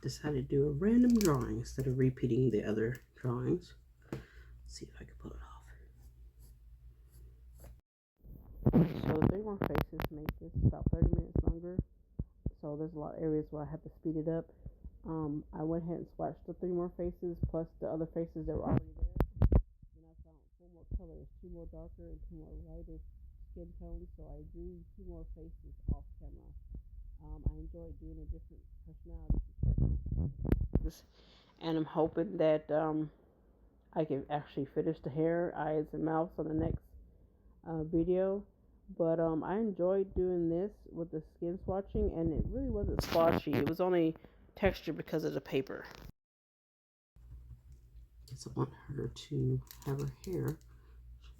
decided to do a random drawing instead of repeating the other drawings. Let's see if I can pull it off. So 3 more faces make this about 30 minutes longer. So there's a lot of areas where I have to speed it up. I went ahead and swatched the 3 more faces plus the other faces that were already there. Then I found 4 more colors, 2 more darker and 2 more lighter skin tones. So I drew 2 more faces off camera. I enjoyed doing a different personality. And I'm hoping that I can actually finish the hair, eyes, and mouth on the next video. But I enjoyed doing this with the skin swatching, and it really wasn't swatchy. It was only texture because of the paper. Because I want her to have her hair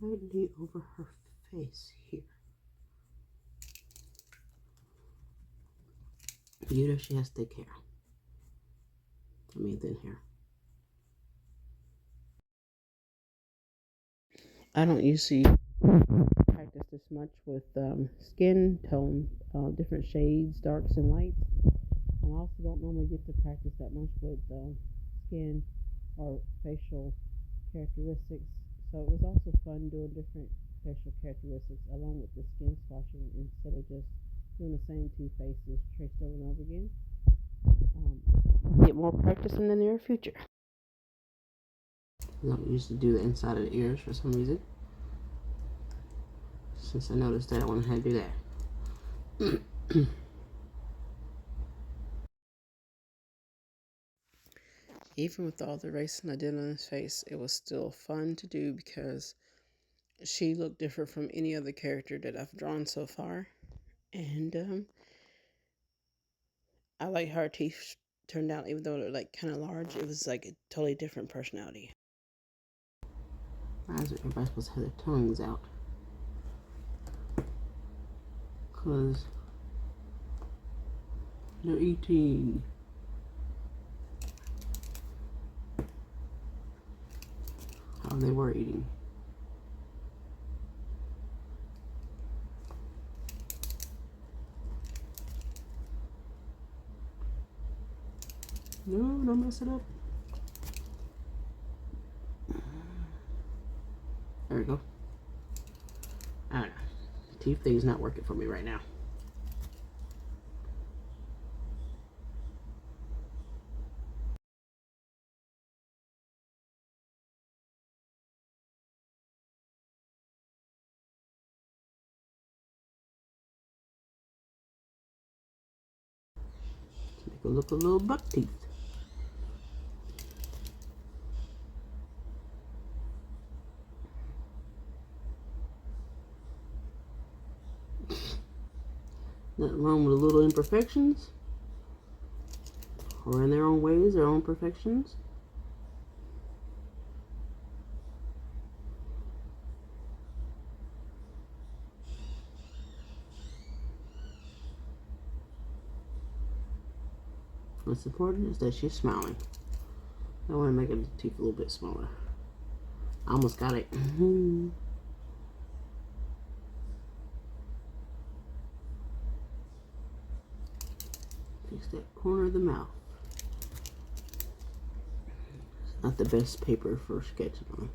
slightly over her face here. You know she has thick hair. I mean thin hair. I don't usually practice this much with skin tone, different shades, darks and lights. And I also don't normally get to practice that much with skin or facial characteristics. So it was also fun doing different facial characteristics along with the skin swatching instead of just doing the same 2 faces traced over and over again. Get more practice in the near future. I don't usually do the inside of the ears for some reason. Since I noticed that, I went ahead and do that. Even with all the racing I did on his face, it was still fun to do because she looked different from any other character that I've drawn so far. And I like how her teeth turned out, even though they're like kind of large. It was like a totally different personality. Why is everybody supposed to have their tongues out? Because they're eating. Oh, they were eating. No, don't mess it up. There we go. I don't know. The teeth thing's not working for me right now. To make it look a little buck teeth. Nothing wrong with little imperfections, or in their own ways, their own perfections. What's important is that she's smiling. I want to make her teeth a little bit smaller. I almost got it. Fix that corner of the mouth. It's not the best paper for sketching on.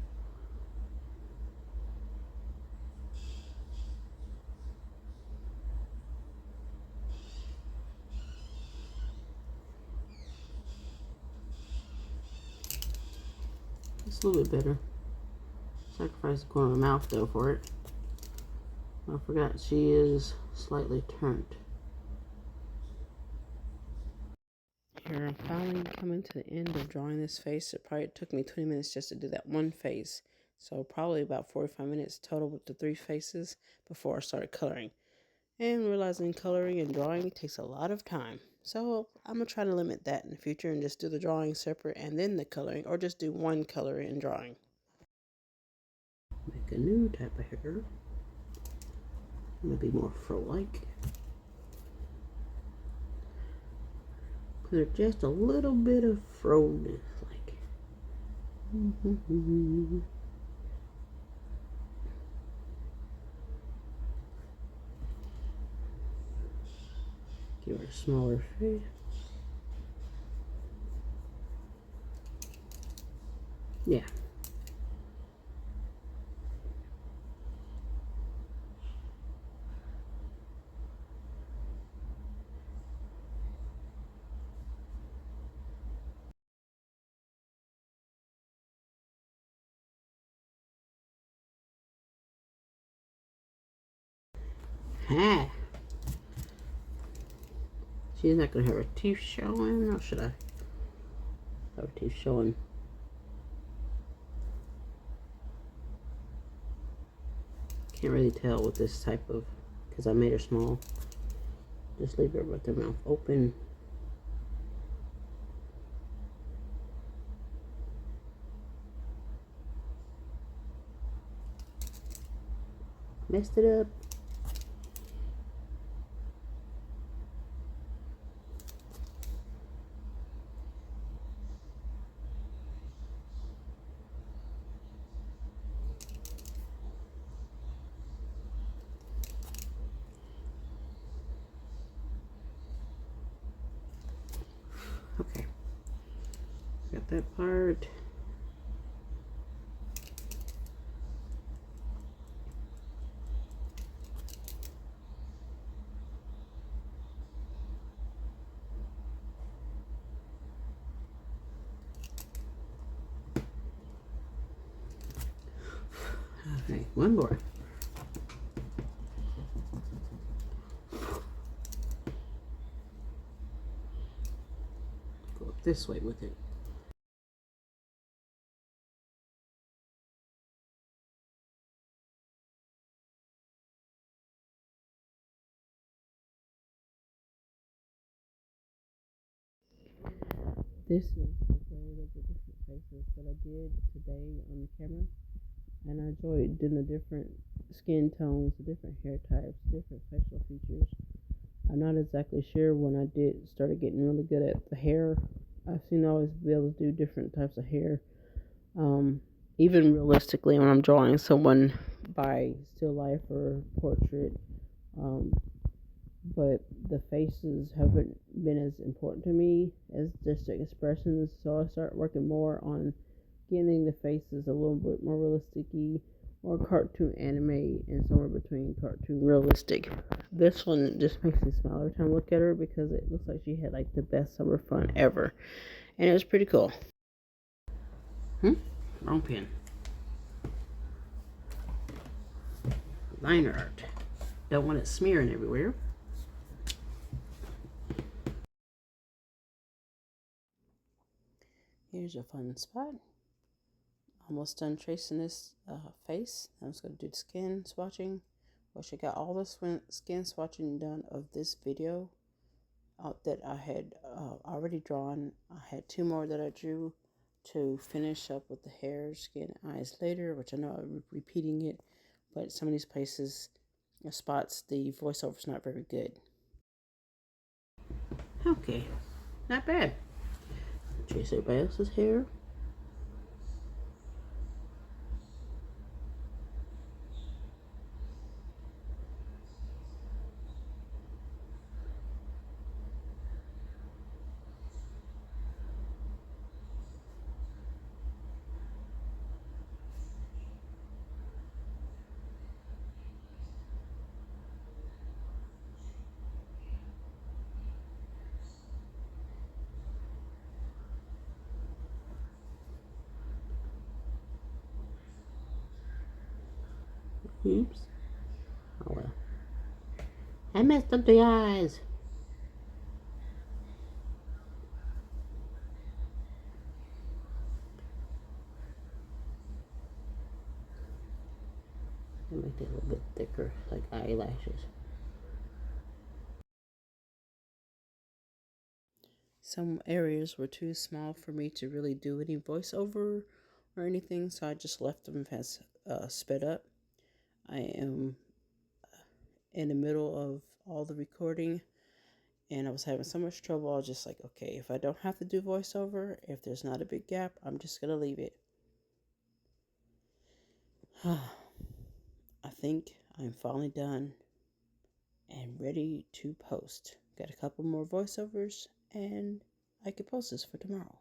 It's a little bit better. Sacrifice the corner of the mouth though for it. I forgot she is slightly turned. Here, I'm finally coming to the end of drawing this face. It probably took me 20 minutes just to do that one face. So probably about 45 minutes total with the 3 faces before I started coloring. And realizing coloring and drawing takes a lot of time. So I'm going to try to limit that in the future and just do the drawing separate and then the coloring, or just do one coloring and drawing. Make a new type of hair. Maybe more fro-like. Put her just a little bit of fro-ness, like. Give her a smaller face. Yeah. Ha! She's not gonna have her teeth showing, or should I have her teeth showing? Can't really tell with this type of, because I made her small. Just leave her with her mouth open. Messed it up. Okay. Got that part. Okay, one more. Go up this way with it. This is the third of the different faces that I did today on the camera. And I enjoyed doing the different skin tones, the different hair types, different facial features. I'm not exactly sure when I started getting really good at the hair. I've seen always be able to do different types of hair. Even realistically, when I'm drawing someone by still life or portrait, um, but the faces haven't been as important to me as just the expressions. So I start working more on getting the faces a little bit more realistic-y, or cartoon anime, and somewhere between cartoon realistic. This one just makes me smile every time I look at her because it looks like she had like the best summer fun ever, and it was pretty cool. Wrong pen. Liner art. Don't want it smearing everywhere. Here's a fun spot. Almost done tracing this face. I'm just going to do the skin swatching. Wish I got all the skin swatching done of this video that I had already drawn. I had two more that I drew to finish up with the hair, skin, eyes later, which I know I'm repeating it, but some of these places, spots, the voiceover's not very good. Okay, not bad. Trace everybody else's hair. Oops. Oh well. I messed up the eyes. I make it a little bit thicker, like eyelashes. Some areas were too small for me to really do any voiceover or anything, so I just left them as sped up. I am in the middle of all the recording, and I was having so much trouble. I was just like, okay, if I don't have to do voiceover, if there's not a big gap, I'm just gonna leave it. I think I'm finally done and ready to post. Got a couple more voiceovers, and I could post this for tomorrow.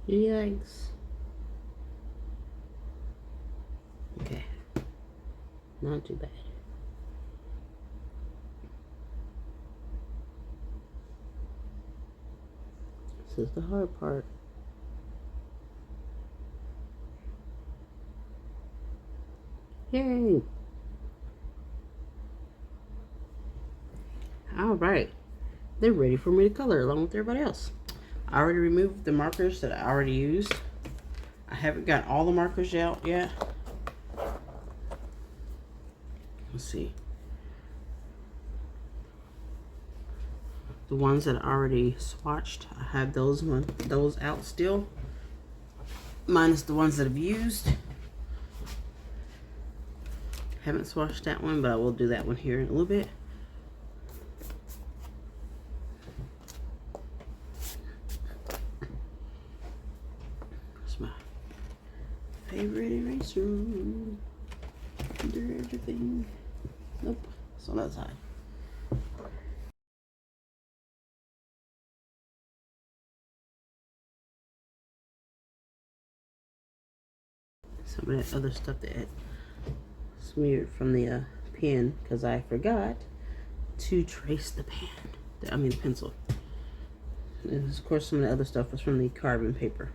Yikes. Okay. Not too bad. This is the hard part. Yay! Alright. They're ready for me to color along with everybody else. I already removed the markers that I already used. I haven't got all the markers out yet. Let's see. The ones that I already swatched, I have those out still. Minus the ones that I've used. Haven't swatched that one, but I will do that one here in a little bit. It's my favorite eraser. Under everything. Nope, it's on that side. Some of that other stuff that smeared from the pen because I forgot to trace the pen. I mean the pencil. And of course some of the other stuff was from the carbon paper.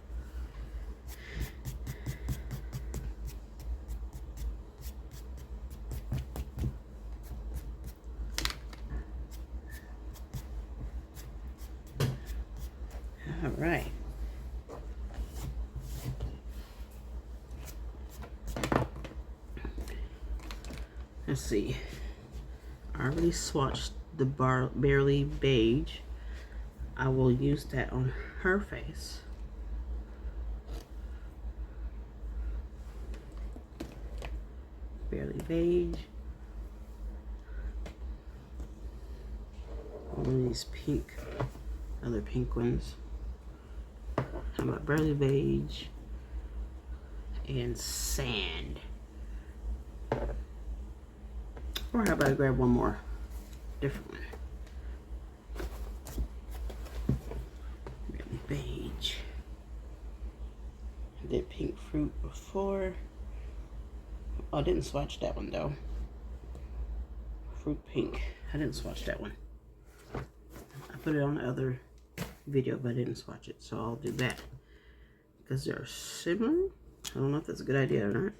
All right. Let's see. I already swatched the Barely Beige. I will use that on her face. Barely Beige. One of these other pink ones. How about Barely Beige and Sand? Or how about I grab one more different one? Barely Beige. I did Pink Fruit before. Oh, I didn't swatch that one though. Fruit Pink. I didn't swatch that one. I put it on the other video, but I didn't swatch it, so I'll do that. Because they're similar. I don't know if that's a good idea or not.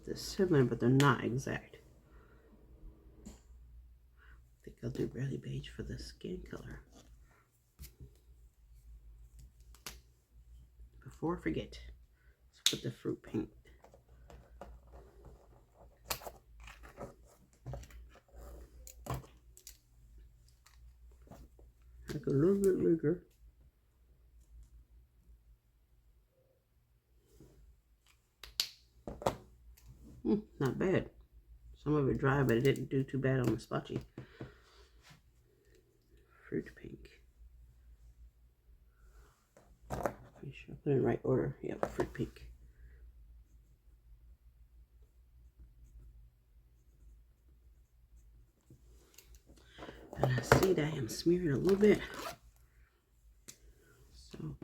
They're similar, but they're not exact. I think I'll do Barely Beige for the skin color. Before I forget, let's put the Fruit Pink. Like a little bit bigger. Not bad. Some of it dry, but it didn't do too bad on the splotchy. Fruit Pink. Make sure I put it in the right order. Yep, Fruit Pink. And I see that I am smearing a little bit. So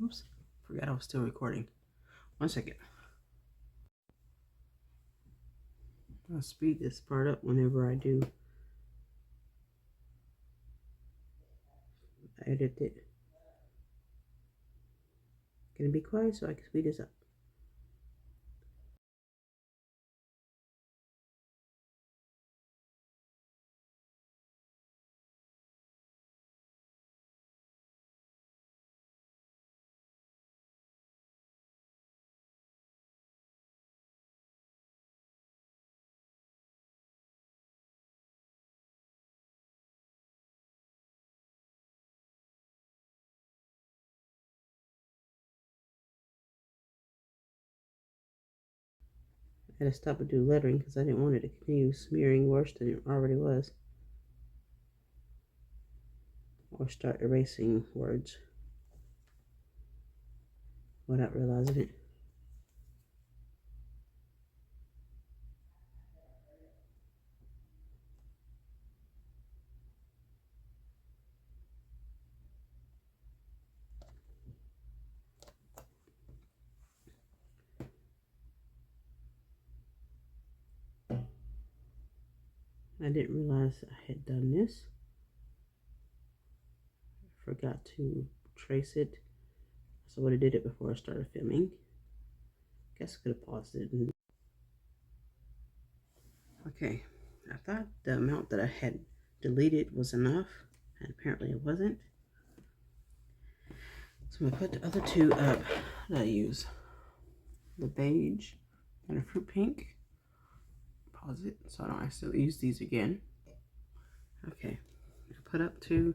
oops, forgot I was still recording. 1 second. I'll speed this part up whenever I do edit it. Gonna be quiet so I can speed this up. had to stop and do lettering because I didn't want it to continue smearing worse than it already was. Or start erasing words without realizing it. I didn't realize I had done this. Forgot to trace it. So I would have did it before I started filming. Guess I could have paused it. Okay, I thought the amount that I had deleted was enough, and apparently it wasn't. So I'm gonna put the other two up that I use. The beige and a fruit pink. Pause it so I don't accidentally use these again. Okay, I put up two,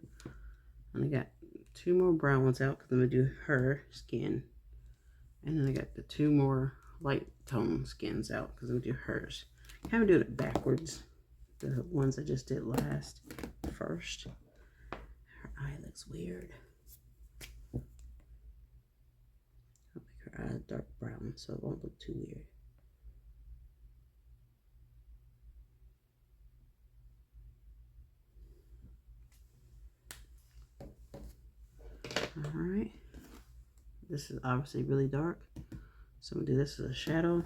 and I got two more brown ones out because I'm gonna do her skin. And then I got the two more light tone skins out because I'm gonna do hers. Kind of doing it backwards. The ones I just did last first. Her eye looks weird. I'll make her eye dark brown so it won't look too weird. Alright. This is obviously really dark. So I'm gonna do this as a shadow.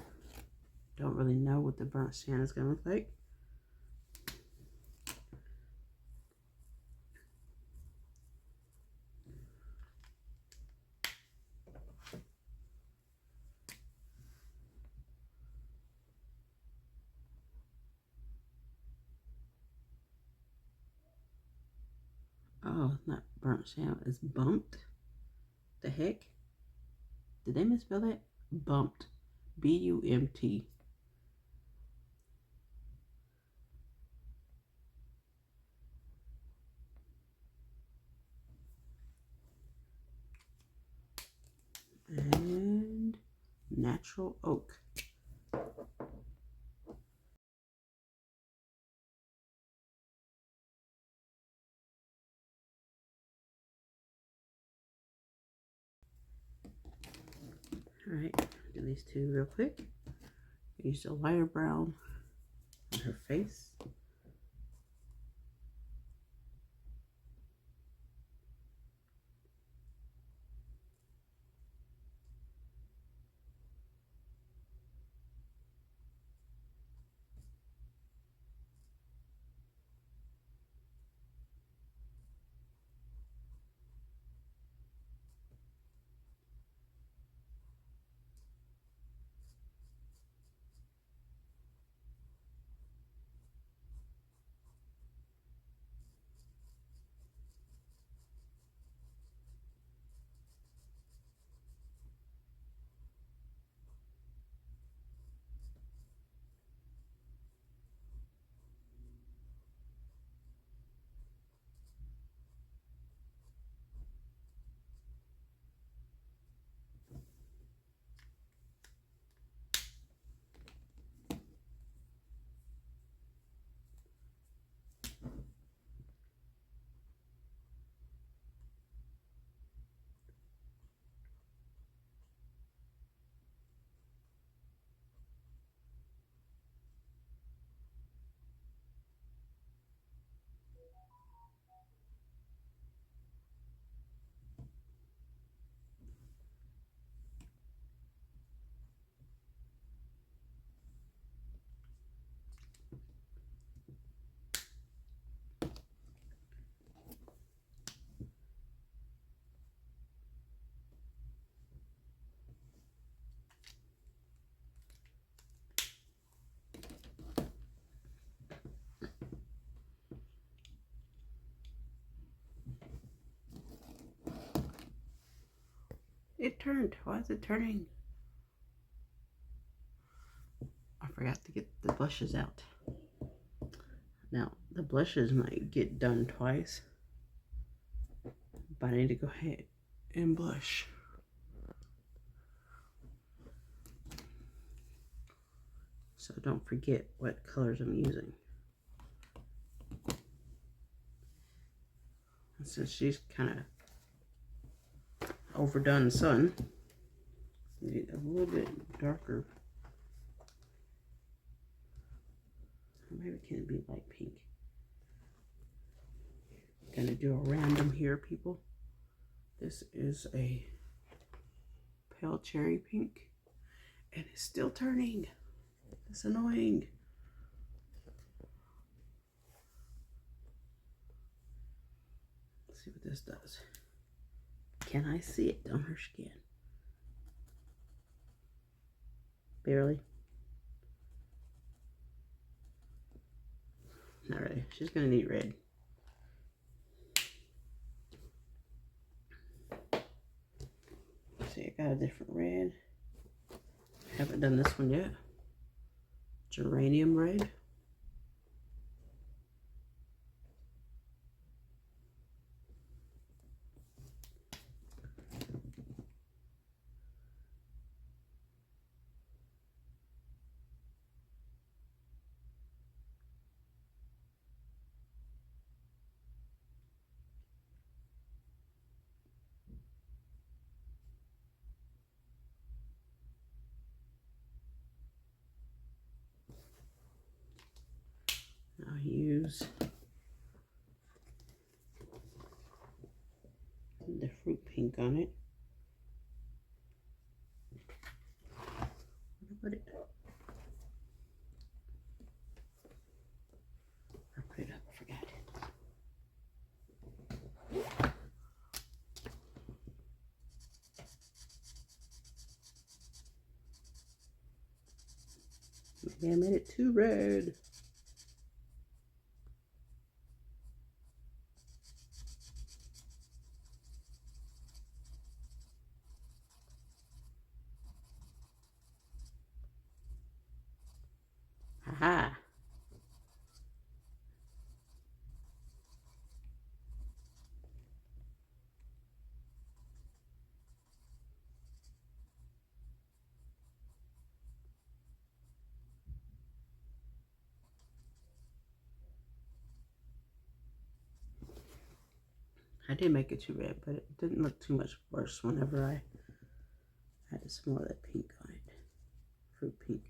Don't really know what the burnt sand is gonna look like. Oh, it's not burnt sand, it's bumped. The heck? Did they misspell it? Bumped. B-U-M-T. And natural oak. Alright, do these two real quick. Use the lighter brown on her face. It turned. Why is it turning? I forgot to get the blushes out. Now, the blushes might get done twice, but I need to go ahead and blush. so don't forget what colors I'm using. And since she's kind of overdone sun, need a little bit darker. Maybe it can be light pink. I'm gonna do a random here, people. This is a pale cherry pink, and it's still turning. It's annoying. Let's see what this does. Can I see it on her skin? Barely. Not really. She's gonna need red. See, I got a different red. Haven't done this one yet. Geranium red. I'll use the fruit pink on it. Where did I put it? I put it up, I forgot it. Maybe I made it too red. Aha. I did make it too red, but it didn't look too much worse whenever I added some more of that pink on it. Fruit pink.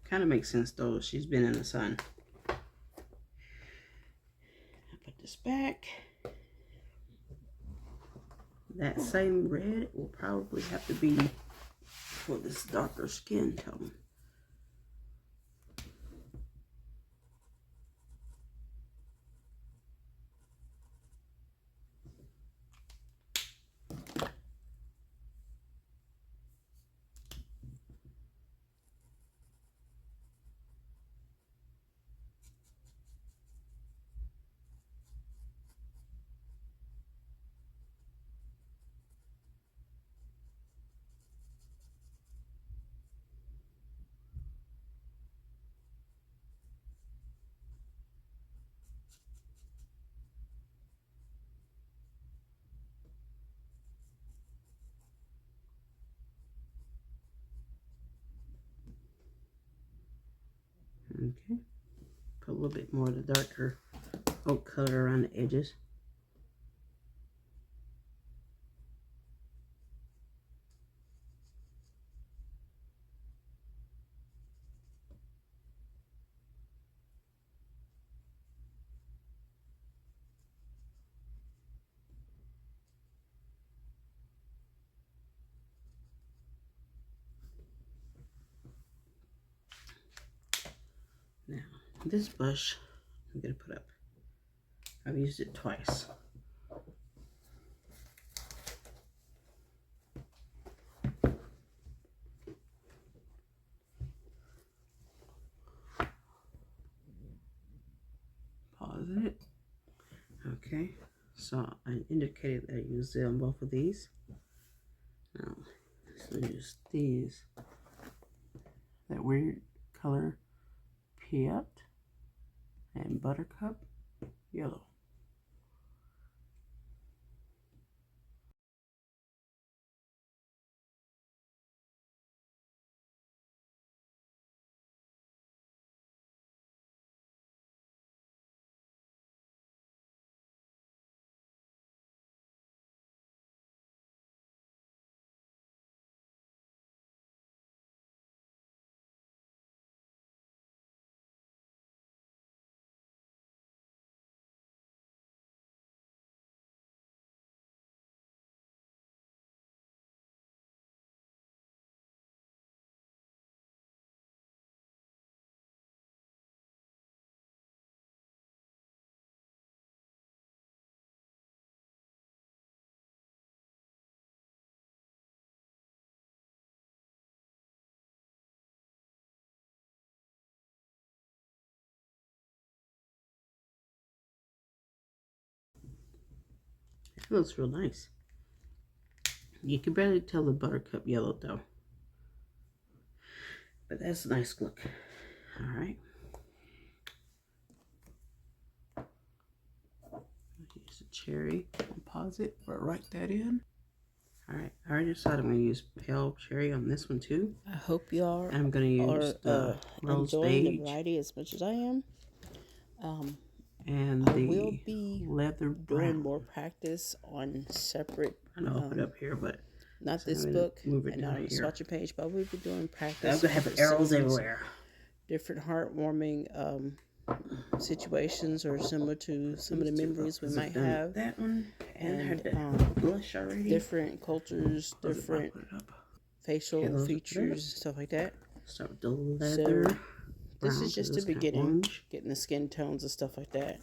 Kind of makes sense though, she's been in the sun. I put this back. That same red will probably have to be for this darker skin tone. Okay, put a little bit more of the darker oak color around the edges. Now, this brush I'm going to put up. I've used it twice. Pause it. Okay, so I indicated that I used it on both of these. Now, let's use these. That weird color Piet and Buttercup Yellow. It looks real nice. You can barely tell the buttercup yellow though. But that's a nice look. Alright. Use a cherry. Pause it or write that in. Alright, I already decided I'm going to use pale cherry on this one too. I hope y'all I'm going to use the rose enjoying beige. the variety as much as I am. And I will the be leather doing brown. more practice on separate. I know I'll put it up here, but not this book move it and down not on the here. swatching page, but we'll be doing practice. I'm gonna have arrows everywhere. Different heartwarming situations, or similar to some of the memories we might have. That one and blush already. Different cultures, different facial features, stuff like that. Start with the leather. So this is just the beginning, getting the skin tones and stuff like that.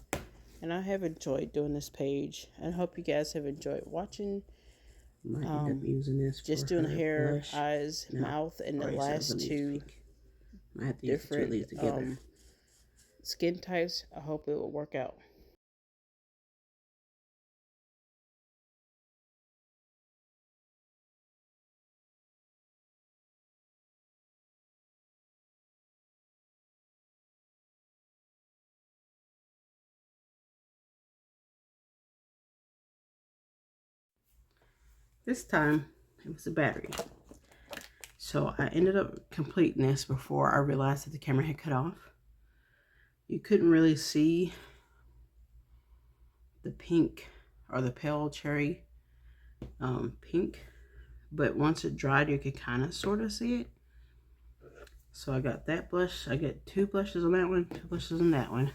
And I have enjoyed doing this page. I hope you guys have enjoyed watching. Might end up using this just doing hair, eyes, mouth, and the last two different skin types. I hope it will work out. This time it was a battery. So I ended up completing this before I realized that the camera had cut off. You couldn't really see the pink or the pale cherry pink, but once it dried you could kind of sort of see it. So I got that blush. I got 2 blushes on that one, 2 blushes on that one.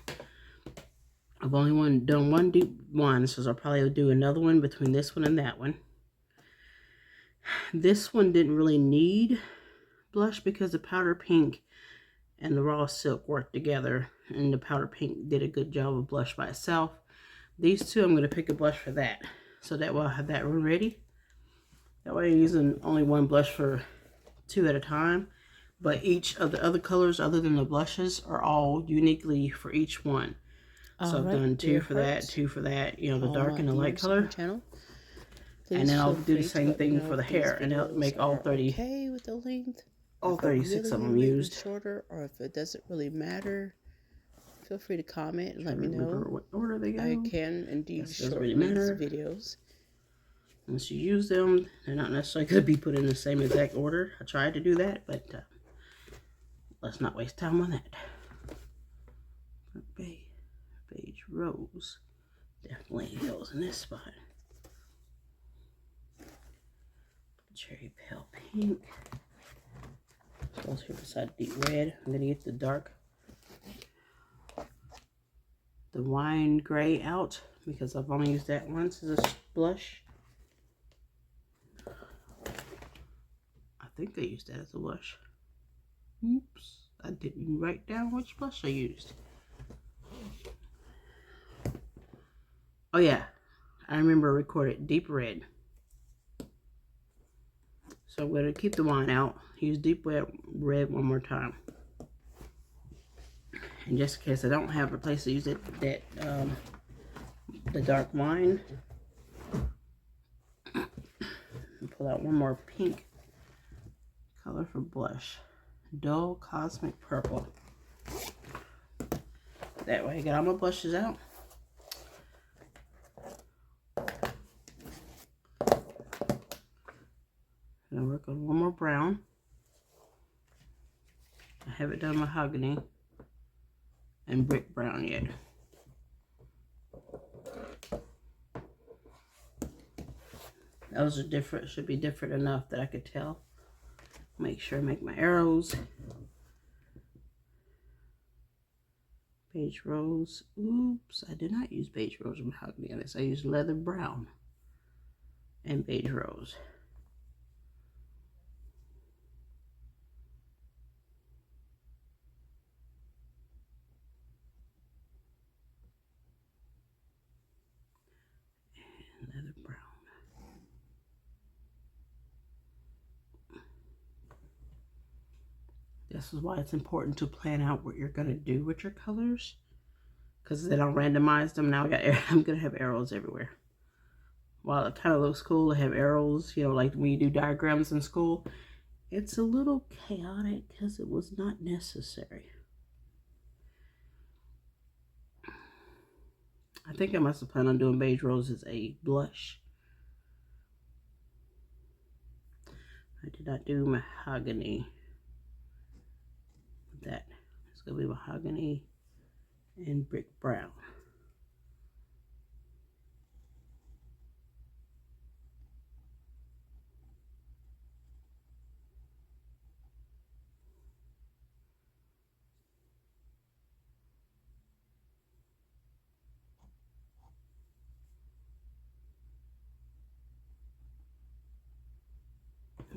I've only done one deep one, so I'll probably do another one between this one and that one. This one didn't really need blush because the powder pink and the raw silk worked together, and the powder pink did a good job of blush by itself. These two, I'm going to pick a blush for that, so that way I'll have that one ready. That way I'm using only one blush for 2 at a time, but each of the other colors other than the blushes are all uniquely for each one. So I've done 2 for that, 2 for that, you know, the dark and the light color. And then I'll do the same thing for the hair, and I'll make all 30. Okay with the length. All 36 of them used. Shorter, or if it doesn't really matter, feel free to comment and let me know. What order they go. I can indeed shorten these videos. Once you use them, they're not necessarily going to be put in the same exact order. I tried to do that, but let's not waste time on that. Beige rose definitely goes in this spot. Cherry pale pink. So let's here beside deep red. I'm gonna get the dark, the wine gray out because I've only used that once as a blush. I think I used that as a blush. Oops, I didn't write down which blush I used. Oh yeah, I remember I recorded deep red. So I'm going to keep the wine out, use deep red one more time. And just in case I don't have a place to use it, the dark wine. Pull out one more pink color for blush. Dull Cosmic Purple. That way I got all my blushes out. And I'll work on one more brown. I haven't done mahogany and brick brown yet. Those are different, should be different enough that I could tell. Make sure I make my arrows. Beige rose. Oops, I did not use beige rose or mahogany on this. I used leather brown and beige rose. And leather brown. This is why it's important to plan out what you're going to do with your colors, because then I'll randomize them. Now I'm going to have arrows everywhere. while it kind of looks cool to have arrows, you know, like when you do diagrams in school, it's a little chaotic because it was not necessary. I think I must have planned on doing Beige Rose as a blush. I did not do Mahogany with that. It's going to be Mahogany and Brick Brown.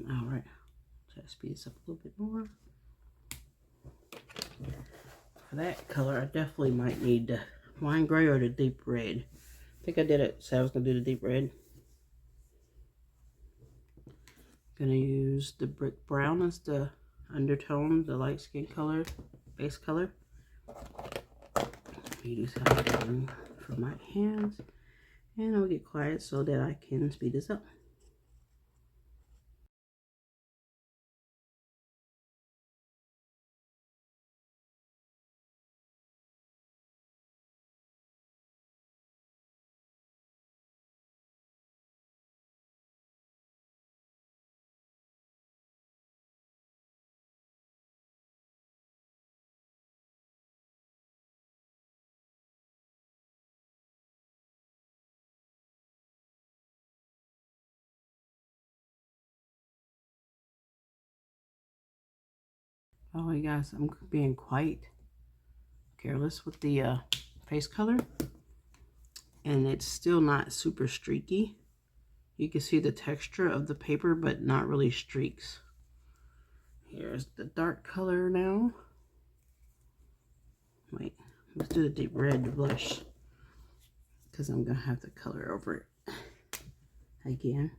All right, try to speed this up a little bit more. For that color, I definitely might need the wine gray or the deep red. I think I did it, so I was going to do the deep red. Gonna use the Brick Brown as the undertone, the light skin color, base color. Use highlighting for my hands, and I'll get quiet so that I can speed this up. Oh, you guys, I'm being quite careless with the face color, and it's still not super streaky. You can see the texture of the paper, but not really streaks. Here's the dark color now. Wait, let's do the deep red blush, because I'm gonna have the color over it again.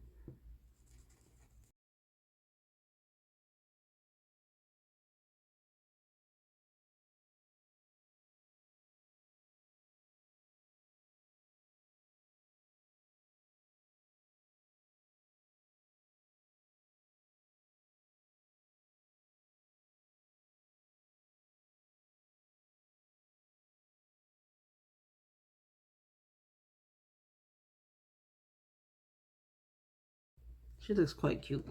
She looks quite cute.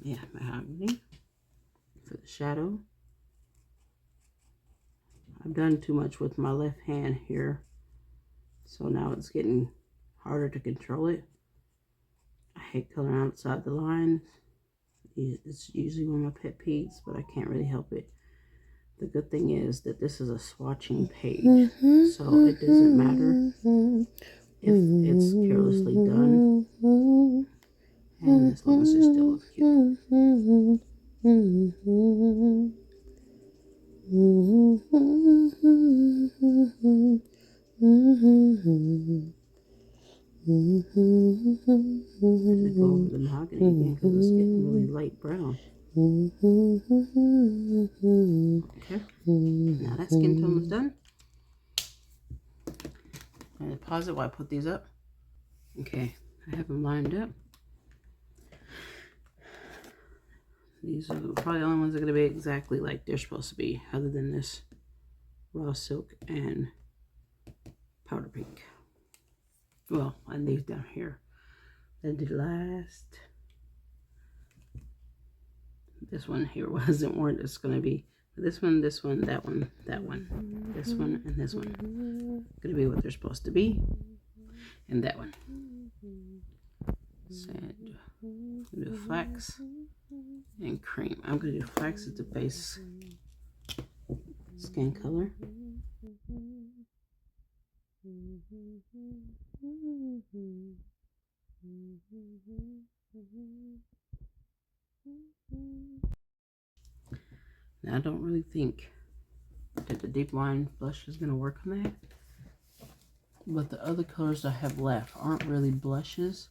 Yeah, Mahogany for the shadow. I've done too much with my left hand here, so now it's getting harder to control it. I hate coloring outside the lines. It's usually one of my pet peeves, but I can't really help it. The good thing is that this is a swatching page, so it doesn't matter if it's carelessly done, and as long as it still looks cute. I go over the mahogany again because it's getting really light brown. Okay, now that skin tone is done. I'm going to pause it while I put these up. Okay, I have them lined up. These are probably the only ones that are going to be exactly like they're supposed to be, other than this raw silk and powder pink. Well, and these down here. Then the last. This one here wasn't where it's going to be. This one, that one, that one, this one, and this one. Going to be what they're supposed to be. And that one. Sand. Do flax and cream. I'm going to do flax as the base skin color. Now, I don't really think that the deep wine blush is going to work on that. But the other colors I have left aren't really blushes.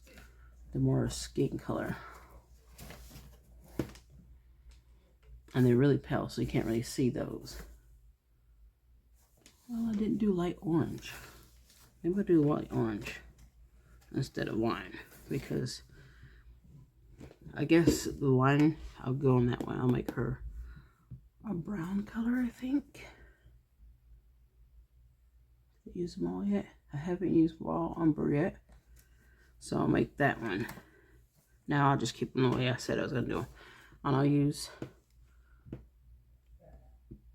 They're more a skin color. And they're really pale, so you can't really see those. Well, I didn't do light orange. Maybe I'll do white orange instead of wine, because I guess the wine, I'll go on that one. I'll make her a brown color, I think. Use them all yet? I haven't used raw umber yet, so I'll make that one. Now I'll just keep them the way I said I was gonna do them, and I'll use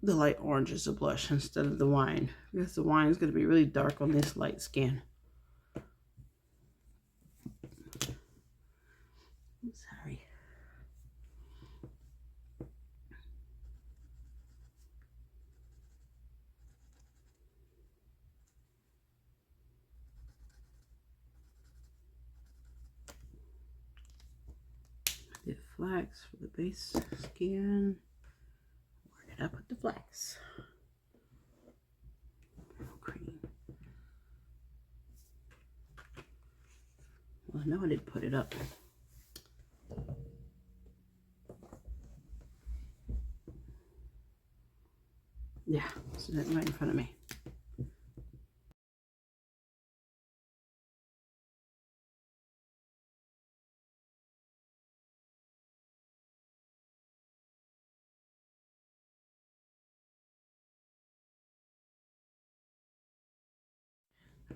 the light orange as a blush instead of the wine, because the wine is gonna be really dark on this light skin. I'm sorry. I did flax for the base skin. Where did I put the flax? Cream. Well, I know I did put it up. Yeah, it's right in front of me.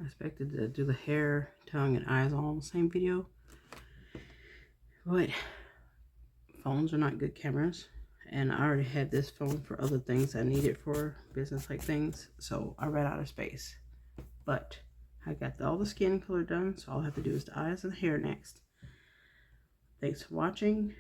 I expected to do the hair, tongue, and eyes all in the same video, but phones are not good cameras, and I already had this phone for other things I needed for business-like things, so I ran out of space. But I got all the skin color done, so all I have to do is the eyes and the hair next. Thanks for watching.